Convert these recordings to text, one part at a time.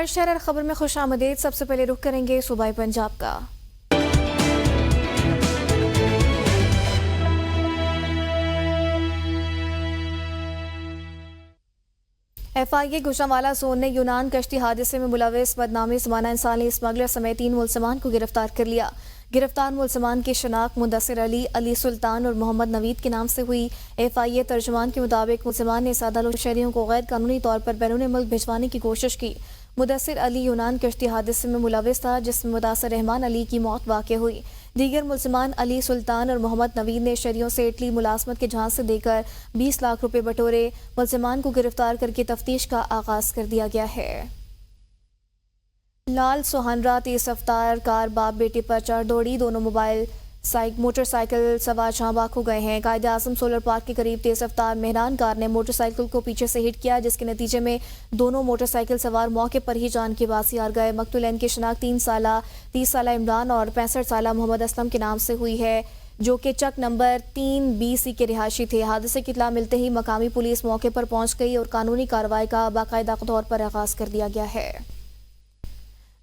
ہر شہر خبر میں خوش آمدید۔ سب سے پہلے رخ کریں گے صوبہ پنجاب کا۔ ایف آئی اے گوجرانوالہ زون نے یونان کشتی حادثے میں ملوث بدنامی زمانہ انسانی اسمگلر سمیت 3 ملزمان کو گرفتار کر لیا۔ گرفتار ملزمان کی شناخت مدثر علی، علی سلطان اور محمد نوید کے نام سے ہوئی۔ ایف آئی اے ترجمان کے مطابق ملزمان نے سادہ لوگ شہریوں کو غیر قانونی طور پر بیرون ملک بھجوانے کی کوشش کی۔ مدثر علی یونان کشتی حادثے میں ملوث تھا جس میں متاثر رحمان علی کی موت واقع ہوئی۔ دیگر ملزمان علی سلطان اور محمد نوید نے شہریوں سے اٹلی ملازمت کے جھانسے دے کر 20 لاکھ روپے بٹورے۔ ملزمان کو گرفتار کر کے تفتیش کا آغاز کر دیا گیا ہے۔ لال سوہنرا تیز رفتار کار باپ بیٹے پر چڑھ دوڑی، دونوں موٹر سائیکل سوار جاں بحق ہو گئے ہیں۔ قائد اعظم سولر پارک کے قریب تیز رفتار مہران کار نے موٹر سائیکل کو پیچھے سے ہٹ کیا جس کے نتیجے میں دونوں موٹر سائیکل سوار موقع پر ہی جان کی بازی ہار گئے۔ مقتولین کی شناخت 30 سالہ عمران اور 65 سالہ محمد اسلم کے نام سے ہوئی ہے جو کہ چک نمبر 3BC کے رہائشی تھے۔ حادثے کی اطلاع ملتے ہی مقامی پولیس موقع پر پہنچ گئی اور قانونی کارروائی کا باقاعدہ طور پر آغاز کر دیا گیا ہے۔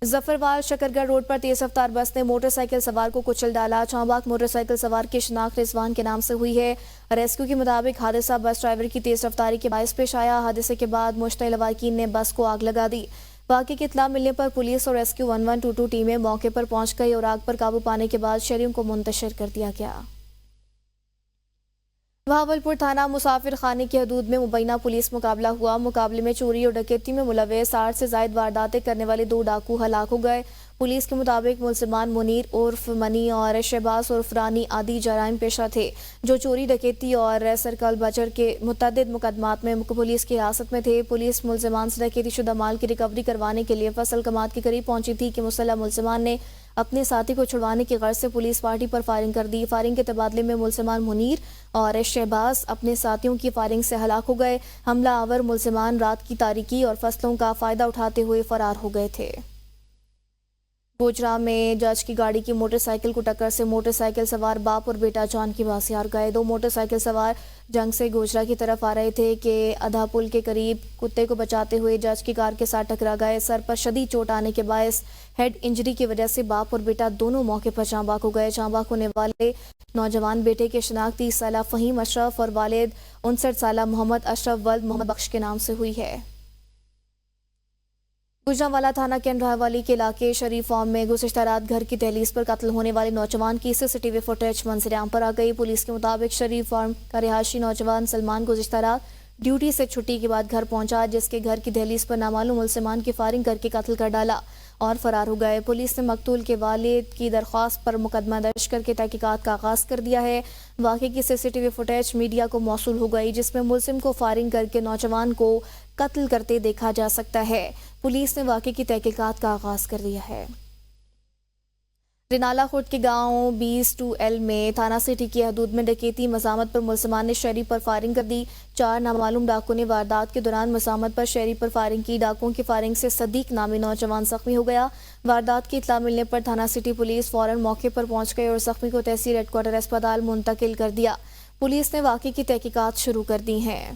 ظفروال شکرگڑھ روڈ پر تیز رفتار بس نے موٹر سائیکل سوار کو کچل ڈالا۔ چانباگ موٹر سائیکل سوار کی شناخت رضوان کے نام سے ہوئی ہے۔ ریسکیو کے مطابق حادثہ بس ڈرائیور کی تیز رفتاری کے باعث پیش آیا۔ حادثے کے بعد مشتعل لواحقین نے بس کو آگ لگا دی۔ واقعے کی اطلاع ملنے پر پولیس اور ریسکیو 1122 ٹیمیں موقع پر پہنچ گئی اور آگ پر قابو پانے کے بعد شہریوں کو منتشر کر دیا گیا۔ بہاولپور تھانہ مسافر خانے کی حدود میں مبینہ پولیس مقابلہ ہوا۔ مقابلے میں چوری اور ڈکیتی میں ملوث 60 سے زائد وارداتیں کرنے والے 2 ڈاکو ہلاک ہو گئے۔ پولیس کے مطابق ملزمان منیر عرف منی اور شہباز عرف رانی عادی جرائم پیشہ تھے جو چوری ڈکیتی اور سرقہ بجر کے متعدد مقدمات میں پولیس کی حراست میں تھے۔ پولیس ملزمان سے ڈکیتی شدہ مال کی ریکوری کروانے کے لیے فصل کماد کے قریب پہنچی تھی کہ مسلح ملزمان نے اپنے ساتھی کو چھڑوانے کی غرض سے پولیس پارٹی پر فائرنگ کر دی۔ فائرنگ کے تبادلے میں ملزمان منیر اور شہباز اپنے ساتھیوں کی فائرنگ سے ہلاک ہو گئے۔ حملہ آور ملزمان رات کی تاریکی اور فصلوں کا فائدہ اٹھاتے ہوئے فرار ہو گئے تھے۔ گوجرا میں جج کی گاڑی کی موٹر سائیکل کو ٹکر سے موٹر سائیکل سوار باپ اور بیٹا جان کی بازی ہار گئے۔ 2 موٹر سائیکل سوار جنگ سے گوجرا کی طرف آ رہے تھے کہ ادھا پل کے قریب کتے کو بچاتے ہوئے جج کی کار کے ساتھ ٹکرا گئے۔ سر پر شدید چوٹ آنے کے باعث ہیڈ انجری کی وجہ سے باپ اور بیٹا دونوں موقع پر جاں بحق ہو گئے۔ جاں بحق ہونے والے نوجوان بیٹے کی شناخت 30 سالہ فہیم اشرف اور والد 59 سالہ محمد اشرف ولد محمد بخش کے نام سے ہوئی ہے۔ گوجرانوالہ تھانہ کے انڈرہ والی کے علاقے شریف فارم میں گزشتہ رات گھر کی دہلیز پر قتل ہونے والے نوجوان کی CCTV فوٹیج منظر عام پر آ گئی۔ پولیس کے مطابق شریف فارم کا رہائشی نوجوان سلمان گزشتہ رات ڈیوٹی سے چھٹی کے بعد گھر پہنچا جس کے گھر کی دہلیز پر نامعلوم ملزمان کی فائرنگ کر کے قتل کر ڈالا اور فرار ہو گئے۔ پولیس نے مقتول کے والد کی درخواست پر مقدمہ درج کر کے تحقیقات کا آغاز کر دیا ہے۔ واقعے کی CCTV فوٹیج میڈیا کو موصول ہو گئی جس میں ملزم کو فائرنگ کر کے نوجوان کو قتل کرتے دیکھا جا سکتا ہے۔ پولیس نے واقعے کی تحقیقات کا آغاز کر دیا ہے۔ رنالہ خورد کے گاؤں 22L میں تھانہ سٹی کی حدود میں ڈکیتی مزاحمت پر ملزمان نے شہری پر فائرنگ کر دی۔ 4 نامعلوم ڈاکو نے واردات کے دوران مزاحمت پر شہری پر فائرنگ کی۔ ڈاکوؤں کی فائرنگ سے صدیق نامی نوجوان زخمی ہو گیا۔ واردات کی اطلاع ملنے پر تھانہ سٹی پولیس فوراً موقع پر پہنچ گئی اور زخمی کو تحصیل ہیڈ کوارٹر اسپتال منتقل کر دیا۔ پولیس نے واقعے کی تحقیقات شروع کر دی ہیں۔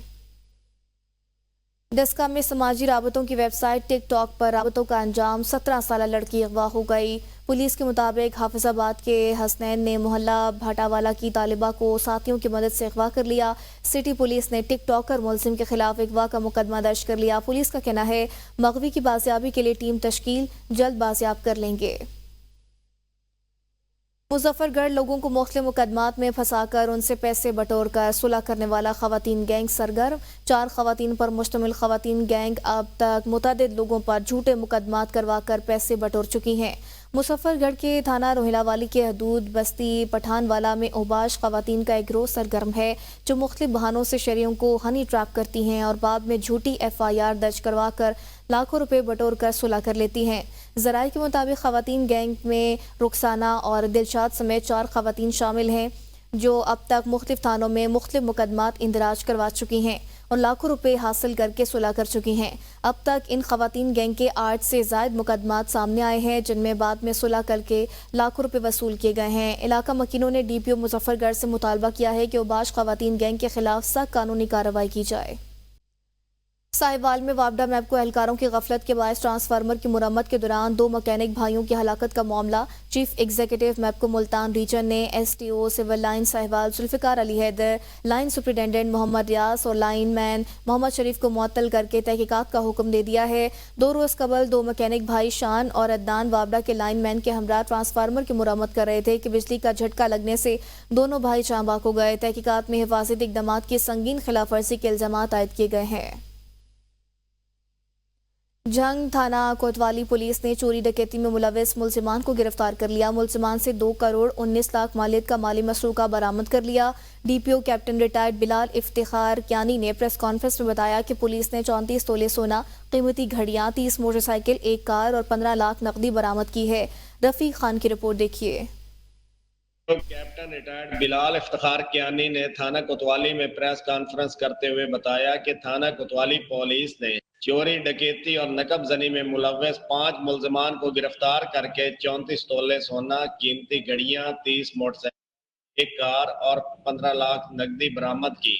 ڈسکا میں سماجی رابطوں کی ویب سائٹ ٹک ٹاک پر رابطوں کا انجام 17 سالہ لڑکی اغوا ہو گئی۔ پولیس کے مطابق حافظ آباد کے حسنین نے محلہ بھاٹاوالا کی طالبہ کو ساتھیوں کی مدد سے اغوا کر لیا۔ سٹی پولیس نے ٹک ٹاکر ملزم کے خلاف اغوا کا مقدمہ درج کر لیا۔ پولیس کا کہنا ہے مغوی کی بازیابی کے لیے ٹیم تشکیل جلد بازیاب کر لیں گے۔ مظفر گڑھ لوگوں کو مختلف مقدمات میں پھنسا کر ان سے پیسے بٹور کر صلح کرنے والا خواتین گینگ سرگرم۔ 4 خواتین پر مشتمل خواتین گینگ اب تک متعدد لوگوں پر جھوٹے مقدمات کروا کر پیسے بٹور چکی ہیں۔ مظفر گڑھ کے تھانہ روہیلہ والی کے حدود بستی پٹھان والا میں اوباش خواتین کا ایک گروہ سرگرم ہے جو مختلف بہانوں سے شہریوں کو ہنی ٹریپ کرتی ہیں اور بعد میں جھوٹی FIR درج کروا کر لاکھوں روپے بٹور کر صلح کر لیتی ہیں۔ ذرائع کے مطابق خواتین گینگ میں رخسانہ اور دلشاد سمیت 4 خواتین شامل ہیں جو اب تک مختلف تھانوں میں مختلف مقدمات اندراج کروا چکی ہیں اور لاکھوں روپے حاصل کر کے صلح کر چکی ہیں۔ اب تک ان خواتین گینگ کے 8 سے زائد مقدمات سامنے آئے ہیں جن میں بعد میں صلح کر کے لاکھوں روپے وصول کیے گئے ہیں۔ علاقہ مکینوں نے DPO مظفر گڑھ سے مطالبہ کیا ہے کہ اوباش خواتین گینگ کے خلاف سخت قانونی کارروائی کی جائے۔ साहिवाल में वापडा मैपको एहलकारों की गफलत के बायस ट्रांसफार्मर की मुरम्मत के दौरान 2 मैकेनिक भाइयों की हलाकत का मामला। Chief executive MEPCO Multan region ने STO civil line Sahiwal Zulfiqar Ali Haider, line superintendent Mohammad Riaz और लाइन मैन मोहम्मद शरीफ को मुअत्तल करके तहकीकात का हुक्म दे दिया है। 2 रोज़ कबल 2 मैकेनिक भाई शान और अदनान वापडा के लाइन मैन के हमरा ट्रांसफार्मर की मुरम्मत कर रहे थे कि बिजली का झटका लगने से दोनों भाई चांबाक हो गए। तहकीकात में हिफाजती इकदाम की संगीन खिलाफ वर्जी के इल्जामात आयद किए गए हैं। जंग थाना कोतवाली पुलिस ने चोरी डकैती में मुलविस मुलजिमान को गिरफ्तार कर लिया। मुलजिमान से 2 करोड़ 19 लाख मालियत का माली मसरूका बरामद कर लिया। DPO captain retired Bilal Iftikhar Kayani ने प्रेस कॉन्फ्रेंस में बताया कि पुलिस ने 34 तोले सोना, कीमती घड़ियां, 30 मोटरसाइकिल, 1 कार और 15 लाख नकदी बरामद की है। रफीक खान की रिपोर्ट देखिए। कैप्टन रिटायर्ड बिलाल इफ्तिखार क्यानी ने थाना कोतवाली में प्रेस कॉन्फ्रेंस करते हुए बताया कि थाना कोतवाली पुलिस ने चोरी डकैती और नकबजनी में मुलव्वस 5 मुलजमान को गिरफ्तार करके 34 तोले सोना, कीमती घड़ियां, 30 मोटरसाइकिल, 1 कार और 15 लाख नकदी बरामद की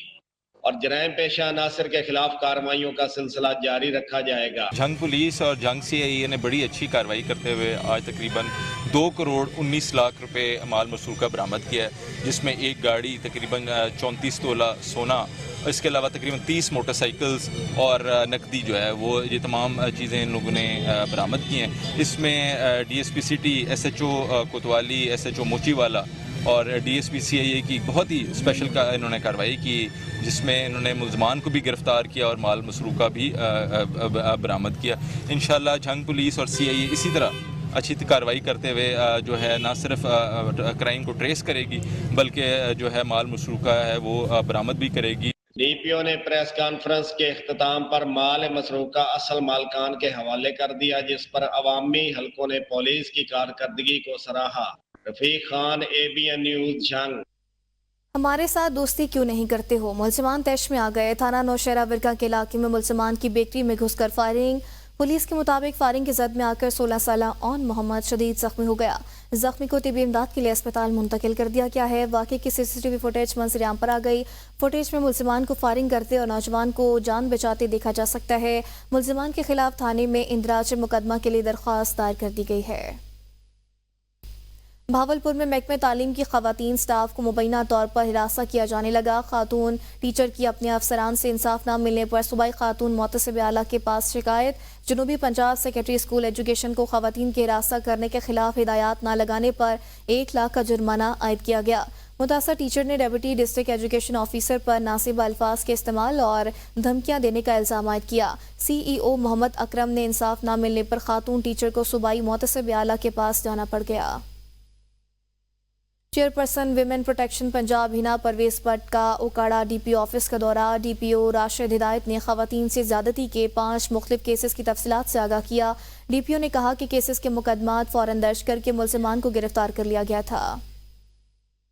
और जराइम पेशा अनासर के खिलाफ कार्रवाइयों का सिलसिला जारी रखा जाएगा। जंग पुलिस और जंग CIA ने बड़ी अच्छी कार्रवाई करते हुए आज तकरीबन 2 करोड़ 19 लाख रुपए माल मसरूका बरामद किया है, जिसमें एक गाड़ी, तकरीबन 34 तोला सोना, इसके अलावा तकरीबन 30 मोटरसाइकिल्स और नकदी जो है वो ये तमाम चीज़ें इन लोगों ने बरामद की हैं। इसमें DSP सिटी, SHO कोतवाली, SHO मोचीवाला और DSP CIA की बहुत ही स्पेशल का इन्होंने कार्रवाई की, जिसमें इन्होंने मुलजमान को भी गिरफ्तार किया और माल मसरूका भी बरामद किया। इंशाल्लाह जंग पुलिस और CIA इसी तरह अच्छी कार्रवाई करते हुए जो है ना सिर्फ क्राइम को ट्रेस करेगी बल्कि जो है माल मसरूका है वो बरामद भी करेगी। DPO ने प्रेस कॉन्फ्रेंस के इख्तिताम पर माल मसरूका असल मालकान के हवाले कर दिया, जिस पर अवामी हलकों ने पुलिस की कारकर्दगी को सराहा। रफीक खान, ABN न्यूज़, जंग। हमारे साथ दोस्ती क्यों नहीं करते हो, मुलजिमान तैश में आ गए। थाना नौशहरा विरका के इलाके में मुलजिमान की बेकरी में घुसकर फायरिंग। पुलिस के मुताबिक फायरिंग की जद में आकर 16 साला ऑन मोहम्मद शदीद जख्मी हो गया। जख्मी को तिबी इमदाद के लिए अस्पताल मुंतकिल कर दिया गया है। वाक़े की CCTV फुटेज मंजर-ए-आम पर आ गई। फुटेज में मुलजिमान को फायरिंग करते और नौजवान को जान बचाते देखा जा सकता है। मुलजिमान के खिलाफ थाने में इंदराज मुकदमा के लिए दरख्वास्त दायर कर दी गई है। भावलपुर में महकमे तालीम की खवातीन स्टाफ को मुबैना तौर पर हिरासा किया जाने लगा। खातून टीचर की अपने अफसरान से इंसाफ न मिलने पर सूबाई खातून मोतसिब आला के पास शिकायत। जनूबी पंजाब सेकेंडरी स्कूल एजुकेशन को खवातीन की हिरासा करने के खिलाफ हिदायत न लगाने पर 1 लाख का जुर्माना आयद किया गया। मुतासर टीचर ने डेप्यूटी डिस्ट्रिक्ट एजुकेशन ऑफिसर पर नासिब अल्फाज के इस्तेमाल और धमकियां देने का इल्जाम आयद किया। CEO मोहम्मद अकरम ने इंसाफ न मिलने पर खातून टीचर को सूबाई मोतसिब आला के पास जाना पड़ गया। Chairperson women protection Punjab Hina Parvez Bhatt का उकाड़ा DPO ऑफिस का दौरा। DPO राशिद हिदायत ने खवातीन से ज़्यादती के 5 मुख्तलिफ केसेस की तफसीलात से आगाह किया। DPO ने कहा कि केसेस के मुकदमात फ़ौरन दर्ज करके मुलजिमान को गिरफ्तार कर लिया गया था।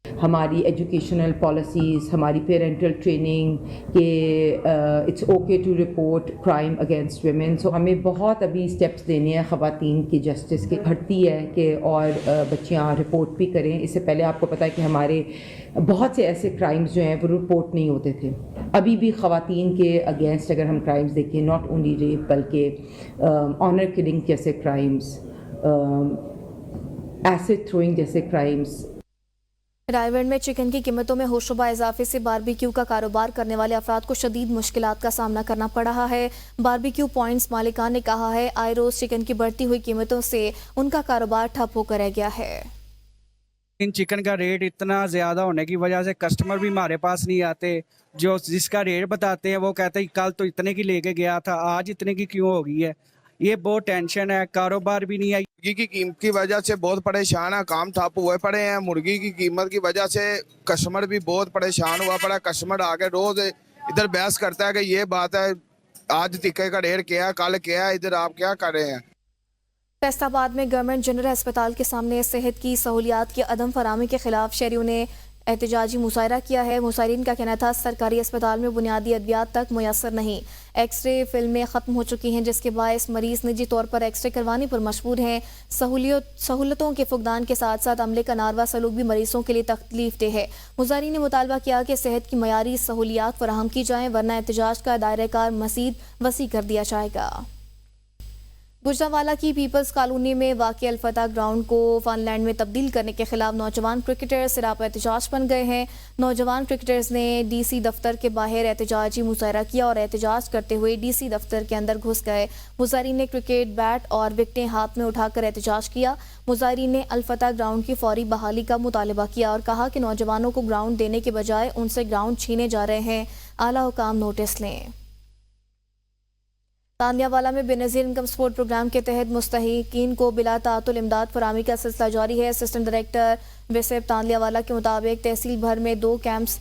हमारी एजुकेशनल पॉलिसीज़, हमारी पेरेंटल ट्रेनिंग के it's okay to report crime against women. So हमें बहुत अभी स्टेप्स लेने हैं ख़वातीन की जस्टिस की भर्ती है कि और बच्चियां रिपोर्ट भी करें। इससे पहले आपको पता है कि हमारे बहुत से ऐसे क्राइम्स जो हैं वो रिपोर्ट नहीं होते थे। अभी भी ख़वातीन के अगेंस्ट अगर हम क्राइम्स देखें, नॉट ओनली रेप बल्कि ऑनर किलिंग जैसे क्राइम्स, एसिड थ्रोइंग जैसे क्राइम्स। रायगढ़ में चिकन की कीमतों में होशरुबा इजाफे से बारबेक्यू का कारोबार करने वाले अफराद को शदीद मुश्किलात का सामना करना पड़ रहा है। बारबेक्यू पॉइंट्स मालिकान ने कहा है आए रोज चिकन की बढ़ती हुई कीमतों से उनका कारोबार ठप होकर रह गया है। इन चिकन का रेट इतना ज़्यादा होने की वजह से कस्टमर भी हमारे पास नहीं आते। जो जिसका रेट बताते हैं वो कहते हैं कल तो इतने की लेके गया था, आज इतने की क्यों हो गई है। ये बहुत टेंशन है, कारोबार भी नहीं है। मुर्गी की कीमत की वजह से बहुत परेशान है, काम ठप हुए पड़े हैं। मुर्गी की कीमत की वजह से कस्टमर भी बहुत परेशान हुआ पड़ा। कस्टमर आके रोज इधर बहस करता है कि ये बात है, आज टिक्के का रेट क्या है, कल क्या है, इधर आप क्या कर रहे हैं। फैसलाबाद में गवर्नमेंट जनरल अस्पताल के सामने सेहत की सहूलियात की अदम फरामी के खिलाफ शहरियों ने احتجاجی مظاہرہ کیا ہے. مظاہرین کا کہنا تھا سرکاری اسپتال میں بنیادی ادویات تک میسر نہیں. ایکس رے فلمیں ختم ہو چکی ہیں جس کے باعث مریض نجی طور پر ایکس رے کروانے پر مجبور ہیں. سہولتوں کے فقدان کے ساتھ ساتھ عملے کا ناروا سلوک بھی مریضوں کے لیے تکلیف دہ ہے. مظاہرین نے مطالبہ کیا کہ صحت کی معیاری سہولیات فراہم کی جائیں ورنہ احتجاج کا دائرہ کار مزید وسیع کر دیا جائے گا. گجرانوالہ کی پیپلز کالونی میں واقع الفتح گراؤنڈ کو فن لینڈ میں تبدیل کرنے کے خلاف نوجوان کرکٹرز سراپا احتجاج بن گئے ہیں. نوجوان کرکٹرز نے ڈی سی دفتر کے باہر احتجاجی مظاہرہ کیا اور احتجاج کرتے ہوئے ڈی سی دفتر کے اندر گھس گئے. مظاہرین نے کرکٹ بیٹ اور وکٹیں ہاتھ میں اٹھا کر احتجاج کیا. مظاہرین نے الفتح گراؤنڈ کی فوری بحالی کا مطالبہ کیا اور کہا کہ نوجوانوں کو گراؤنڈ دینے کے بجائے ان سے گراؤنڈ چھینے جا رہے ہیں. اعلیٰ حکام نوٹس لیں. تانیہ والا میں بے نظیر انکم سپورٹ پروگرام کے تحت مستحقین کو بلا تعطل امداد فراہمی کا سلسلہ جاری ہے. اسسٹنٹ ڈائریکٹر وسیب تانیہ والا کے مطابق تحصیل بھر میں 2 کیمپس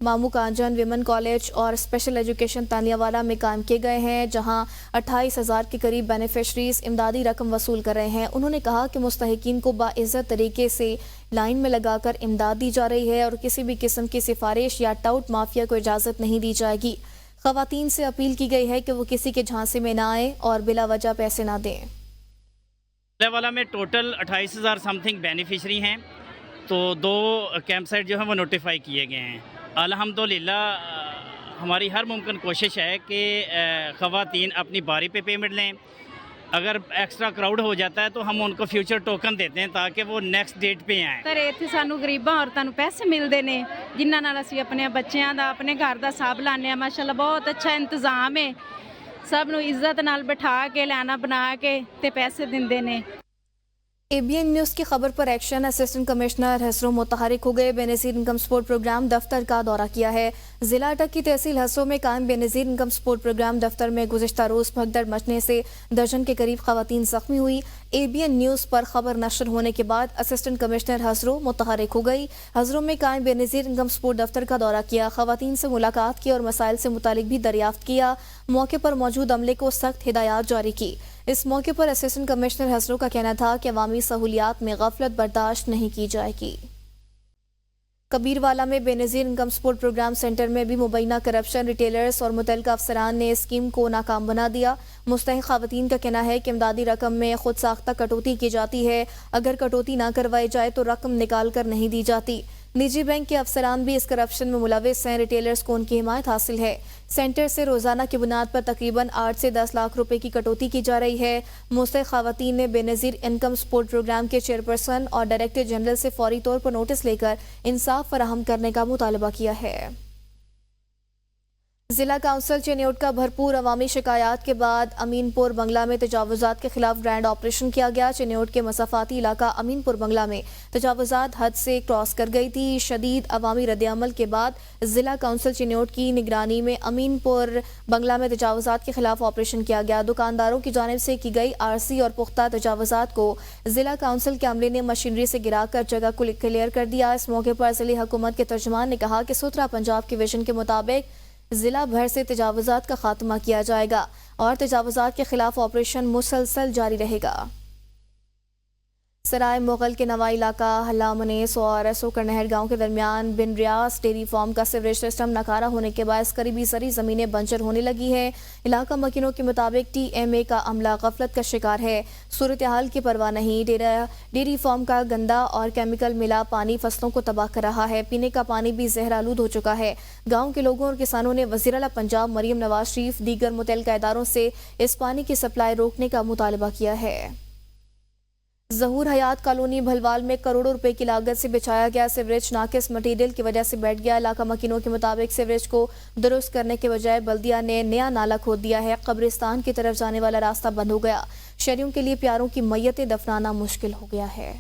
مامو کانجن ویمن کالج اور اسپیشل ایجوکیشن تانیہ والا میں قائم کیے گئے ہیں جہاں 28,000 کے قریب بینیفیشریز امدادی رقم وصول کر رہے ہیں. انہوں نے کہا کہ مستحقین کو باعزت طریقے سے لائن میں لگا کر امداد دی جا رہی ہے اور کسی بھی قسم کی سفارش یا ٹاؤٹ مافیا کو اجازت نہیں دی جائے گی. خواتین سے اپیل کی گئی ہے کہ وہ کسی کے جھانسے میں نہ آئیں اور بلا وجہ پیسے نہ دیں. والا میں ٹوٹل 28,000 سم تھنگ بینیفیشری ہیں تو 2 کیمپ سائٹ جو ہیں وہ نوٹیفائی کیے گئے ہیں. الحمدللہ ہماری ہر ممکن کوشش ہے کہ خواتین اپنی باری پہ پیمنٹ لیں. اگر ایکسٹرا کراؤڈ ہو جاتا ہے تو ہم ان کو فیوچر ٹوکن دیتے ہیں تاکہ وہ نیکسٹ ڈیٹ پہ آئیں. ਸਰ ਇੱਥੇ ਸਾਨੂੰ ਗਰੀਬਾਂ ਔਰਤਾਂ ਨੂੰ ਪੈਸੇ ਮਿਲਦੇ ਨੇ ਜਿਨ੍ਹਾਂ ਨਾਲ ਅਸੀਂ ਆਪਣੇ ਬੱਚਿਆਂ ਦਾ ਆਪਣੇ ਘਰ ਦਾ ਹਿਸਾਬ ਲਾਉਂਦੇ ਹਾਂ. ਮਾਸ਼ਾਅੱਲਾ ਬਹੁਤ ਅੱਛਾ ਇੰਤਜ਼ਾਮ ਹੈ. ਸਭ ਨੂੰ ਇੱਜ਼ਤ ਨਾਲ ਬਿਠਾ ਕੇ ਲੈਣਾ ਬਣਾ ਕੇ ਤੇ ਪੈਸੇ ਦਿੰਦੇ ਨੇ. ABN نیوز کی خبر پر ایکشن. اسسٹنٹ کمشنر حسرو متحرک ہو گئے. بے نظیر انکم سپورٹ پروگرام دفتر کا دورہ کیا ہے. ضلع اٹک کی تحصیل حسرو میں قائم بے نظیر انکم سپورٹ پروگرام دفتر میں گزشتہ روز بھگدڑ مچنے سے درجن کے قریب خواتین زخمی ہوئی. ABN نیوز پر خبر نشر ہونے کے بعد اسسٹنٹ کمشنر حسرو متحرک ہو گئی. حسرو میں قائم بے نظیر انکم سپورٹ دفتر کا دورہ کیا. خواتین سے ملاقات کی اور مسائل سے متعلق بھی دریافت کیا. موقع پر موجود عملے کو سخت ہدایات جاری کی. اس موقع پر اسسٹنٹ کمشنر حسرو کا کہنا تھا کہ عوامی سہولیات میں غفلت برداشت نہیں کی جائے گی. کبیروالا میں بے نظیر انکم سپورٹ پروگرام سینٹر میں بھی مبینہ کرپشن ریٹیلرز اور متعلقہ افسران نے اسکیم کو ناکام بنا دیا. مستحق خواتین کا کہنا ہے کہ امدادی رقم میں خود ساختہ کٹوتی کی جاتی ہے. اگر کٹوتی نہ کروائی جائے تو رقم نکال کر نہیں دی جاتی. نجی بینک کے افسران بھی اس کرپشن میں ملوث ہیں. ریٹیلرز کو ان کی حمایت حاصل ہے. سینٹر سے روزانہ کی بنیاد پر تقریباً 8 سے 10 لاکھ روپے کی کٹوتی کی جا رہی ہے. مستحق خواتین نے بے نظیر انکم سپورٹ پروگرام کے چیئرپرسن اور ڈائریکٹر جنرل سے فوری طور پر نوٹس لے کر انصاف فراہم کرنے کا مطالبہ کیا ہے. ضلع کونسل چینیوٹ کا بھرپور عوامی شکایات کے بعد امین پور بنگلہ میں تجاوزات کے خلاف گرینڈ آپریشن کیا گیا. چینیوٹ کے مسافاتی علاقہ امین پور بنگلہ میں تجاوزات حد سے کراس کر گئی تھی. شدید عوامی رد عمل کے بعد ضلع کونسل چینیوٹ کی نگرانی میں امین پور بنگلہ میں تجاوزات کے خلاف آپریشن کیا گیا. دکانداروں کی جانب سے کی گئی عارضی اور پختہ تجاوزات کو ضلع کونسل کے عملے نے مشینری سے گرا کر جگہ کو کلیئر کر دیا. اس موقع پر ضلعی حکومت کے ترجمان نے کہا کہ سترہ پنجاب کے ویژن کے مطابق ضلع بھر سے تجاوزات کا خاتمہ کیا جائے گا اور تجاوزات کے خلاف آپریشن مسلسل جاری رہے گا. سرائے مغل کے نوائی علاقہ حلہ منیس اور سوکر نہر گاؤں کے درمیان بن ریاض ڈیری فارم کا سیوریج سسٹم ناکارہ ہونے کے باعث قریبی زرعی زمینیں بنجر ہونے لگی ہیں. علاقہ مکینوں کے مطابق TMA کا عملہ غفلت کا شکار ہے. صورتحال کی پرواہ نہیں. ڈیری فارم کا گندا اور کیمیکل ملا پانی فصلوں کو تباہ کر رہا ہے. پینے کا پانی بھی زہر آلود ہو چکا ہے. گاؤں کے لوگوں اور کسانوں نے وزیر اعلیٰ پنجاب مریم نواز شریف دیگر متعلقہ اداروں سے اس پانی کی سپلائی روکنے کا مطالبہ کیا ہے. ظہور حیات کالونی بھلوال میں کروڑوں روپے کی لاگت سے بچھایا گیا سیوریج ناقص مٹیریل کی وجہ سے بیٹھ گیا. علاقہ مکینوں کے مطابق سیوریج کو درست کرنے کے بجائے بلدیہ نے نیا نالا کھود دیا ہے. قبرستان کی طرف جانے والا راستہ بند ہو گیا. شہریوں کے لیے پیاروں کی میتیں دفنانا مشکل ہو گیا ہے.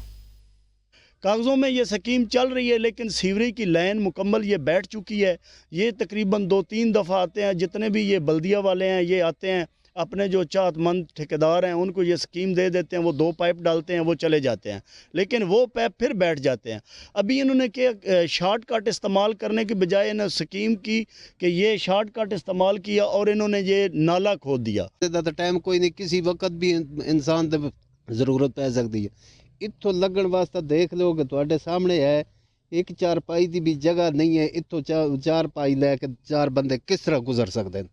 کاغذوں میں یہ سکیم چل رہی ہے لیکن سیوریج کی لائن مکمل یہ بیٹھ چکی ہے. یہ تقریباً 2-3 دفعہ آتے ہیں. جتنے بھی یہ بلدیہ والے ہیں یہ آتے ہیں اپنے جو چاہت مند ٹھیکیدار ہیں ان کو یہ سکیم دے دیتے ہیں. وہ 2 پائپ ڈالتے ہیں وہ چلے جاتے ہیں لیکن وہ پائپ پھر بیٹھ جاتے ہیں. ابھی انہوں نے کہ شارٹ کٹ استعمال کرنے کی بجائے انہوں نے سکیم کی کہ یہ شارٹ کٹ استعمال کیا اور انہوں نے یہ نالا کھود دیا. ٹائم کوئی نہیں کسی وقت بھی انسان ضرورت پی سکتی ہے. اتوں لگن واسطے دیکھ لو کہ تواڈے سامنے ہے एक चारपाई की भी जगह नहीं है, इतों चारपाई लैके 4 बंदे किस तरह गुजर सकते हैं।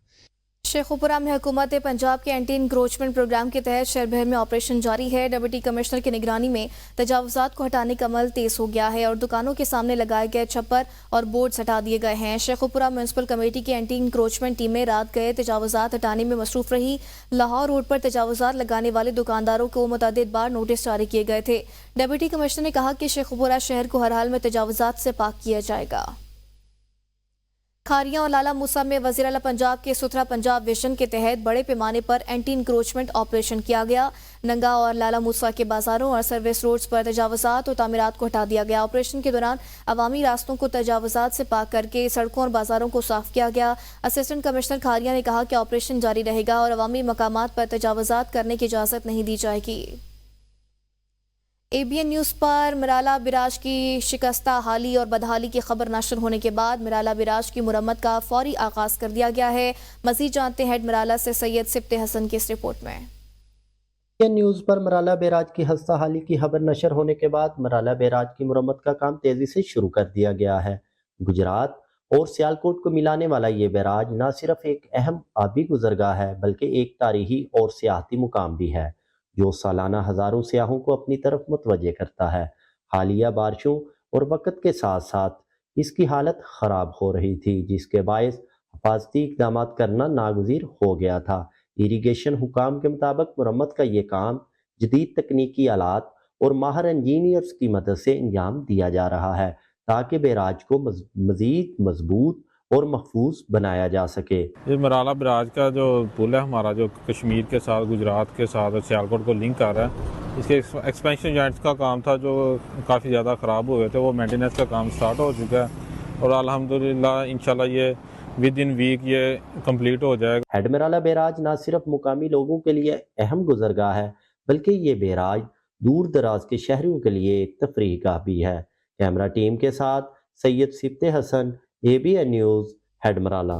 शेखुपुरा में हुकूमत पंजाब के एंटी इंक्रोचमेंट प्रोग्राम के तहत शहर भर में ऑपरेशन जारी है। डिप्टी कमिश्नर की निगरानी में तजावुजात को हटाने का अमल तेज हो गया है और दुकानों के सामने लगाए गए छप्पर और बोर्ड हटा दिए गए हैं। शेखुपुरा म्यूनसिपल कमेटी की एंटी इंक्रोचमेंट टीमें रात गए तजावुजात हटाने में मसरूफ रही। लाहौर रोड पर तजावुजात लगाने वाले दुकानदारों को मुतअद्दिद बार नोटिस जारी किए गए थे। डिप्टी कमिश्नर ने कहा कि शेखुपुरा शहर को हर हाल में तजावुजात से पाक किया जाएगा। खारियां और लाला मूसा में वज़ीर आला पंजाब के सुथरा पंजाब विजन के तहत बड़े पैमाने पर एंटी इंक्रोचमेंट ऑपरेशन किया गया। नंगा और लाला मूसा के बाजारों और सर्विस रोड्स पर तजावुजात और तामीरात को हटा दिया गया। ऑपरेशन के दौरान अवामी रास्तों को तजावुजात से पाक करके सड़कों और बाजारों को साफ किया गया। असिस्टेंट कमिश्नर खारियां ने कहा कि ऑपरेशन जारी रहेगा और अवामी मकामात पर तजावुजात करने की इजाज़त नहीं दी जाएगी। ABN न्यूज़ पर मिराला बिराज की शिकस्ता हाली और बदहाली की खबर नशर होने के बाद मिराला बिराज की मुरम्मत का फौरी आगाज कर दिया गया है। मजीद जानते हैं हेड मिराला से सैयद सिप्ते हसन की इस रिपोर्ट में। ABN न्यूज़ पर मिराला बिराज की हस्ता हाली की खबर नशर होने के बाद मिराला बिराज की मुरम्मत का काम तेजी से शुरू कर दिया गया है। गुजरात और सियालकोट को मिलाने वाला ये बैराज न सिर्फ एक अहम आबी गुजरगाह है बल्कि एक तारीखी और सियाहती मुकाम भी है जो सालाना हज़ारों सियाहों को अपनी तरफ मुतवज्जे करता है। हालिया बारिशों और वक़्त के साथ साथ इसकी हालत ख़राब हो रही थी जिसके बायस हिफाजती इक़दाम करना नागुज़ीर हो गया था। इरीगेशन हुकाम के मुताबिक मुरम्मत का ये काम जदीद तकनीकी आलात और माहिर इंजीनियर्स की मदद से अंजाम दिया जा रहा है ताकि बैराज को मज़ीद मजबूत और महफूज बनाया जा सके। ये मिराला बिराज का जो पुल है हमारा जो कश्मीर के साथ गुजरात के साथ सियालकोट को लिंक कर रहा है, इसके एक्सपेंशन जॉइंट्स का काम था जो काफ़ी ज़्यादा ख़राब हुए थे, वो मेंटेनेंस का काम स्टार्ट हो चुका है और अल्हम्दुलिल्लाह इंशाल्लाह ये विद इन वीक ये कंप्लीट हो जाएगा। हेड मिराला बैराज न सिर्फ मुकामी लोगों के लिए अहम गुजरगाह है बल्कि ये बैराज दूर दराज के शहरों के लिए एक तफरीह गाह भी है। कैमरा टीम के साथ Syed Sibte Hasan, ABN news, head Marala.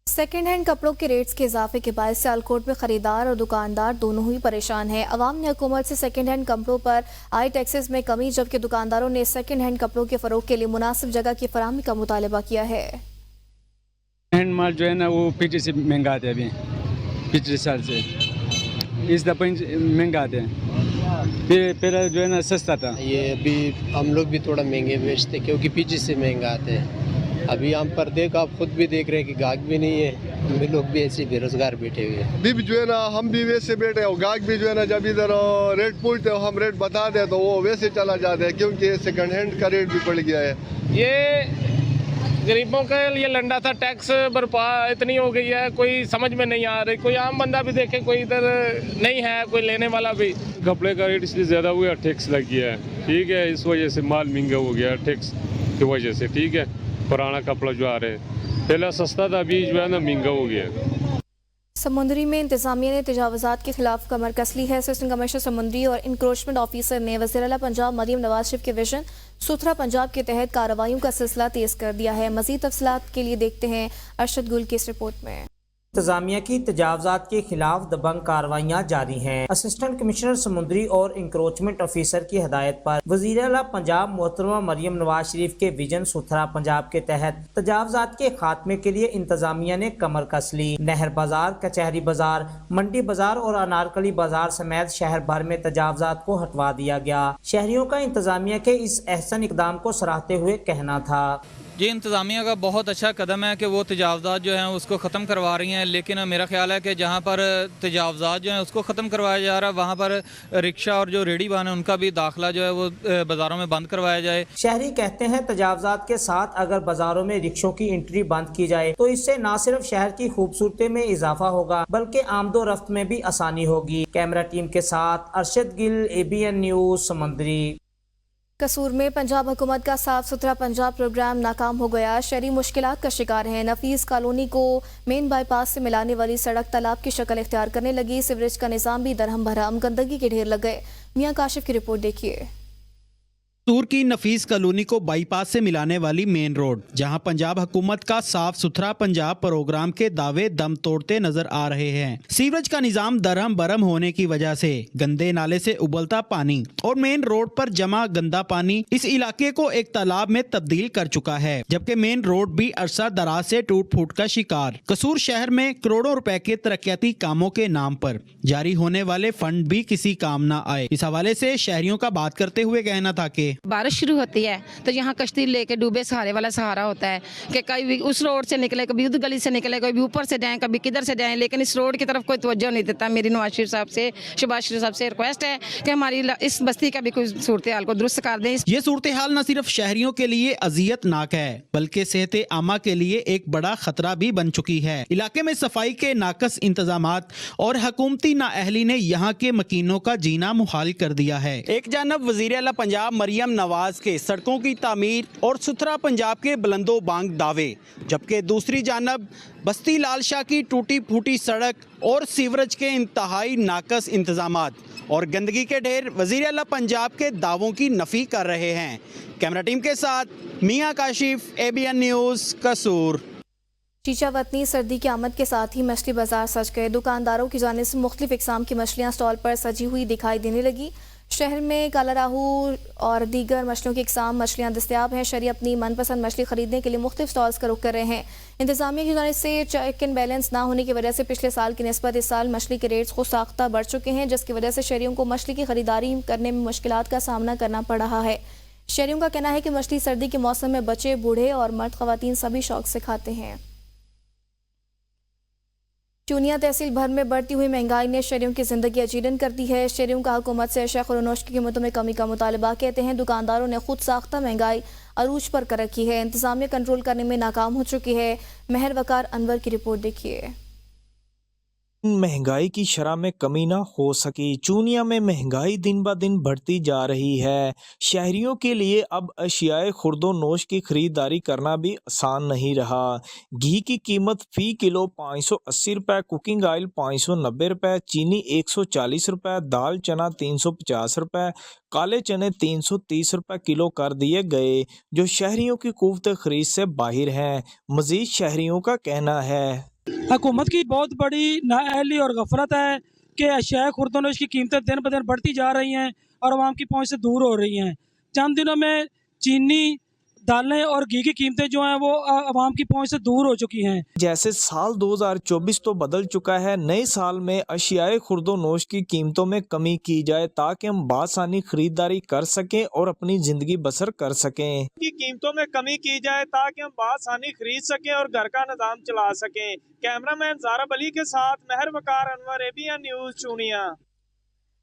Second hand कपड़ों के रेट्स के इजाफे के बायस सियालकोट में खरीदार और दुकानदार दोनों ही परेशान हैं। अवाम ने हुकूमत से सेकेंड हैंड कपड़ों पर आए टैक्सेस में कमी जबकि दुकानदारों ने सेकेंड हैंड कपड़ों के फरोख के लिए मुनासिब जगह की फराहमी का मुतालबा किया है। हैंड माल जो है ना वो पिछले से महंगा आता है, अभी पिछले साल से इस दफा महंगा आते हैं, पहले जो है ना सस्ता था। ये अभी हम लोग भी थोड़ा महंगे बेचते क्योंकि पीछे से महंगा आते हैं। अभी हम पर्दे का आप खुद भी देख रहे हैं कि गाहक भी नहीं है, हम भी लोग भी ऐसे बेरोजगार बैठे हुए हैं। अभी भी जो है ना हम भी वैसे बैठे हैं, गाहक भी जो है ना जब इधर रेट पूछते हो हम रेट बता दे तो वो वैसे चला जाता है क्योंकि सेकंड हैंड का रेट भी बढ़ गया है। ये गरीबों के लिए लंडा था, टैक्स बर्पा इतनी हो गई है, कोई समझ में नहीं आ रही। कोई आम बंदा भी देखे, कोई इधर नहीं है, कोई लेने वाला भी। कपड़े का रेट इसलिए ज़्यादा हुआ, टैक्स लग गया है, ठीक है, इस वजह से माल महंगा हो गया टैक्स की वजह से, ठीक है। पुराना कपड़ा जो आ रहे हैं पहले सस्ता था, अभी जो है ना महंगा हो गया। समुंदरी में इंतजामिया ने तजावुजात के खिलाफ कमर कस ली है। असिस्टेंट कमिश्नर समुंदरी और इंक्रोचमेंट ऑफिसर ने वज़ीर आला पंजाब मरियम नवाज शरीफ के विजन सुथरा पंजाब के तहत कार्रवाइयों का सिलसिला तेज कर दिया है। मजीद तफसीलात के लिए देखते हैं अरशद गुल की इस रिपोर्ट में। इंतजामिया की तजावुजात के खिलाफ दबंग कार्रवाइयाँ जारी हैं। असिस्टेंट कमिश्नर समुंदरी और इंक्रोचमेंट ऑफिसर की हदायत पर वज़ीर आला पंजाब मोहतरमा मरियम नवाज शरीफ के विजन सुथरा पंजाब के तहत तजावुजात के खात्मे के लिए इंतजामिया ने कमर कस ली। नहर बाजार, कचहरी बाजार, मंडी बाजार और अनारकली बाजार समेत शहर भर में तजावुजात को हटवा दिया गया। शहरियों का इंतजामिया के इस अहसन इकदाम को सराहते हुए कहना था। ये इंतज़ामिया का बहुत अच्छा कदम है कि वो तजावुज़ात जो हैं उसको ख़त्म करवा रही हैं, लेकिन मेरा ख्याल है कि जहाँ पर तजावुज़ात जो हैं उसको ख़त्म करवाया जा रहा है वहाँ पर रिक्शा और जो रेडी वाहन है उनका भी दाखिला जो है वो बाज़ारों में बंद करवाया जाए। शहरी कहते हैं तजावुज़ात के साथ अगर बाज़ारों में रिक्शों की एंट्री बंद की जाए तो इससे न सिर्फ शहर की खूबसूरती में इजाफा होगा बल्कि आमदोरफ्त में भी आसानी होगी। कैमरा टीम के साथ अरशद गिल, ABN न्यूज़, समंदरी। कसूर में पंजाब हुकूमत का साफ सुथरा पंजाब प्रोग्राम नाकाम हो गया। शहरी मुश्किलात का शिकार हैं। नफीस कॉलोनी को मेन बाईपास से मिलाने वाली सड़क तालाब की शक्ल इख्तियार करने लगी। सीवरेज का निज़ाम भी दरहम भरहम, गंदगी के ढेर लग गए। मियां काशिफ की रिपोर्ट देखिए। कसूर की नफीस कॉलोनी को बाईपास से मिलाने वाली मेन रोड, जहां पंजाब हुकूमत का साफ सुथरा पंजाब प्रोग्राम के दावे दम तोड़ते नजर आ रहे हैं। सीवरेज का निजाम दरहम बरहम होने की वजह से गंदे नाले से उबलता पानी और मेन रोड पर जमा गंदा पानी इस इलाके को एक तालाब में तब्दील कर चुका है, जबकि मेन रोड भी अरसा दराज से टूट फूट का शिकार। कसूर शहर में करोड़ों रुपए के तरक्याती कामों के नाम पर जारी होने वाले फंड भी किसी काम न आए। इस हवाले से शहरियों का बात करते हुए कहना था कि बारिश शुरू होती है तो यहाँ कश्ती लेके डूबे सहारे वाला सहारा होता है कि कभी उस रोड से निकले, कभी उस गली से निकले, कभी ऊपर से जाएं, कभी किधर से जाएं, लेकिन इस रोड की तरफ कोई तवज्जो नहीं देता। मेरी नवाज शरीफ साहब से, शहबाज शरीफ साहब से रिक्वेस्ट है कि हमारी इस बस्ती का भी कोई सूरत हाल को दुरुस्त कर दें। ये सूरत हाल न सिर्फ शहरियों के लिए अजियतनाक है बल्कि सेहत आमा के लिए एक बड़ा खतरा भी बन चुकी है। इलाके में सफाई के नाकस इंतजामात और हुकूमती नाअहली ने यहाँ के मकीनों का जीना मुहाल कर दिया है। एक जानब वज़ीर आला पंजाब मरियम नवाज के सड़कों की तामीर और सुथरा पंजाब के बुलंदो बांग दावे, जबकि दूसरी जानब बस्ती लाल शाह की टूटी फूटी सड़क और सीवरेज के इंतहाई नाकस इंतजामात और गंदगी के ढेर वज़ीर आला पंजाब के दावों की नफी कर रहे हैं। कैमरा टीम के साथ मियां काशिफ, ABN न्यूज़, कसूर। चीचा वतनी सर्दी की आमद के साथ ही मछली बाजार सज गए। दुकानदारों की जानिब से मुख्तलिफ इकसाम की मछलियाँ स्टॉल पर सजी हुई दिखाई देने लगी। शहर में काला राहू और दीगर मछलियों की इकसाम मछलियाँ दस्तियाब हैं। शहरी अपनी मनपसंद मछली खरीदने के लिए मुख्तलिफ स्टॉल्स का रुख कर रहे हैं। इंतजामिया की जानिब से चेक एंड बैलेंस ना होने की वजह से पिछले साल की निस्बत इस साल मछली के रेट्स खुद साख्ता बढ़ चुके हैं, जिसकी वजह से शहरियों को मछली की खरीदारी करने में मुश्किलात का सामना करना पड़ रहा है। शहरियों का कहना है कि मछली सर्दी के मौसम में बच्चे, बूढ़े और मर्द खवातीन सभी शौक से खाते हैं। चूनिया तहसील भर में बढ़ती हुई महंगाई ने शहरियों की जिंदगी अजीरन कर दी है। शहरियों का हुकूमत से अशिया खुरनोश की कीमतों में कमी का मुतालबा कहते हैं। दुकानदारों ने खुद साख्ता महंगाई अरूज पर कर रखी है। इंतजामिया कंट्रोल करने में नाकाम हो चुकी है। महर वकार अनवर की रिपोर्ट देखिए। महंगाई की शरह में कमी ना हो सकी। चूनिया में महंगाई दिन ब दिन बढ़ती जा रही है। शहरियों के लिए अब अशियाए खुर्दो नोश की खरीदारी करना भी आसान नहीं रहा। घी की कीमत फ़ी किलो 580 रुपये, कुकिंग ऑयल 590 रुपये, चीनी 140 रुपये, दाल चना 350 रुपये, काले चने 330 रुपये किलो कर दिए गए, जो शहरियों की कुव्वत खरीद से बाहर हैं। मज़ीद शहरियों का कहना है हुकूमत की बहुत बड़ी नाअहली और गफलत है कि अशिया खुर्दनोश की कीमतें दिन ब दिन बढ़ती जा रही हैं और आवाम की पहुंच से दूर हो रही हैं। चंद दिनों में चीनी, दालें और घी की कीमतें जो हैं वो आवाम की पहुंच से दूर हो चुकी हैं। जैसे साल 2024 तो बदल चुका है, नए साल में अशियाए खुर्दो नोश की कीमतों में कमी की जाए ताकि हम बासानी खरीदारी कर सकें और अपनी ज़िंदगी बसर कर सकें। की कीमतों में कमी की जाए ताकि हम बासानी खरीद सकें और घर का निज़ाम चला सकें। कैमरामैन ज़ारब अली के साथ महर वकार अनवर, ABN न्यूज़, चूनिया।